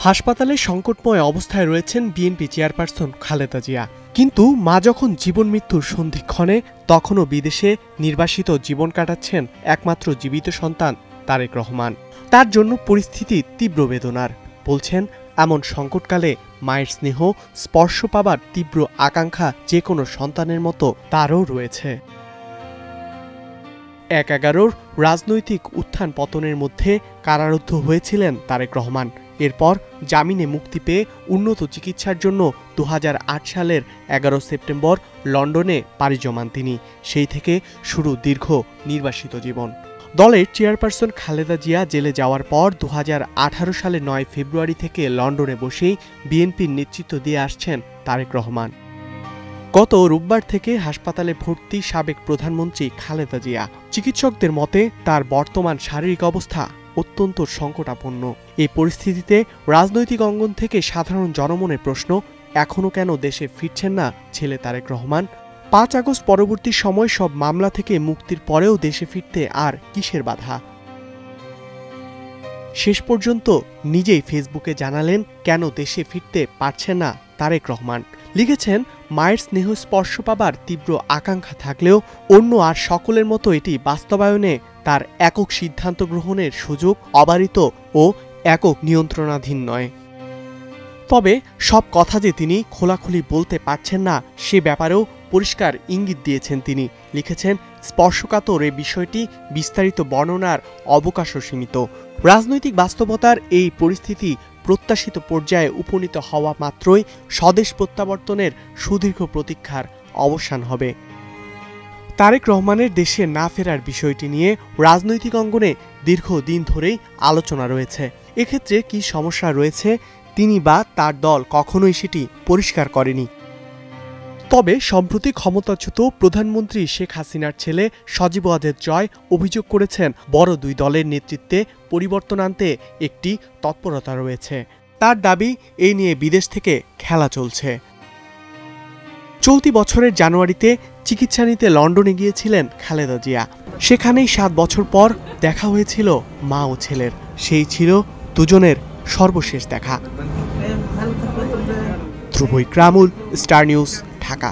হাসপাতালে সংকটময় অবস্থায় রয়েছেন বিএনপি চেয়ারপারসন খালেদা জিয়া। কিন্তু মা যখন জীবন মৃত্যুর সন্ধিক্ষণে, তখনও বিদেশে নির্বাসিত জীবন কাটাচ্ছেন একমাত্র জীবিত সন্তান তারেক রহমান। তার জন্য পরিস্থিতি তীব্র বেদনার। বলছেন, এমন সংকটকালে মায়ের স্নেহ স্পর্শ পাবার তীব্র আকাঙ্ক্ষা যে কোনো সন্তানের মতো তারও রয়েছে। ১/১১ রাজনৈতিক উত্থান পতনের মধ্যে কারারুদ্ধ হয়েছিলেন তারেক রহমান। এরপর জামিনে মুক্তি পেয়ে উন্নত চিকিৎসার জন্য ২০০৮ সালের ১১ সেপ্টেম্বর লন্ডনে পাড়ি জমান তিনি। সেই থেকে শুরু দীর্ঘ নির্বাসিত জীবন। দলের চেয়ারপারসন খালেদা জিয়া জেলে যাওয়ার পর ২০১৮ সালের ৯ ফেব্রুয়ারি থেকে লন্ডনে বসেই বিএনপির নেতৃত্ব দিয়ে আসছেন তারেক রহমান। গত রোববার থেকে হাসপাতালে ভর্তি সাবেক প্রধানমন্ত্রী খালেদা জিয়া। চিকিৎসকদের মতে তার বর্তমান শারীরিক অবস্থা অত্যন্ত সংকটাপন্ন। এই পরিস্থিতিতে রাজনৈতিক অঙ্গন থেকে সাধারণ জনমনের প্রশ্ন, এখনও কেন দেশে ফিরছেন না ছেলে তারেক রহমান? ৫ আগস্ট পরবর্তী সময় সব মামলা থেকে মুক্তির পরেও দেশে ফিরতে আর কিসের বাধা? শেষ পর্যন্ত নিজেই ফেসবুকে জানালেন কেন দেশে ফিরতে পারছেন না তারেক রহমান। লিখেছেন, মায়ের স্নেহ স্পর্শ পাবার তীব্র আকাঙ্ক্ষা থাকলেও অন্য আর সকলের মতো এটি বাস্তবায়নে তার একক সিদ্ধান্ত গ্রহণের সুযোগ অবারিত ও একক নিয়ন্ত্রণাধীন নয়। তবে সব কথা যে তিনি খোলাখুলি বলতে পারছেন না, সে ব্যাপারেও পরিষ্কার ইঙ্গিত দিয়েছেন তিনি। লিখেছেন, স্পর্শকাতর এ বিষয়টি বিস্তারিত বর্ণনার অবকাশও সীমিত। রাজনৈতিক বাস্তবতার এই পরিস্থিতি প্রত্যাশিত পর্যায়ে উপনীত হওয়া মাত্রই স্বদেশ প্রত্যাবর্তনের সুদীর্ঘ প্রতীক্ষার অবসান হবে। তারেক রহমানের দেশে না ফেরার বিষয়টি নিয়ে রাজনৈতিক অঙ্গনে দীর্ঘদিন ধরেই আলোচনা রয়েছে। এক্ষেত্রে কি সমস্যা রয়েছে তিনি বা তার দল কখনোই সেটি পরিষ্কার করেনি। তবে সম্প্রতি ক্ষমতাচ্যুত প্রধানমন্ত্রী শেখ হাসিনার ছেলে সজীব ওয়াজেদ জয় অভিযোগ করেছেন, বড় দুই দলের নেতৃত্বে পরিবর্তন আনতে একটি তৎপরতা রয়েছে। তার দাবি, এই নিয়ে বিদেশ থেকে খেলা চলছে। চলতি বছরের জানুয়ারিতে চিকিৎসা নিতে লন্ডনে গিয়েছিলেন খালেদা জিয়া। সেখানেই ৭ বছর পর দেখা হয়েছিল মা ও ছেলের। সেই ছিল দুজনের সর্বশেষ দেখা। ধ্রুব ইকরামুল, স্টার নিউজ, ঢাকা।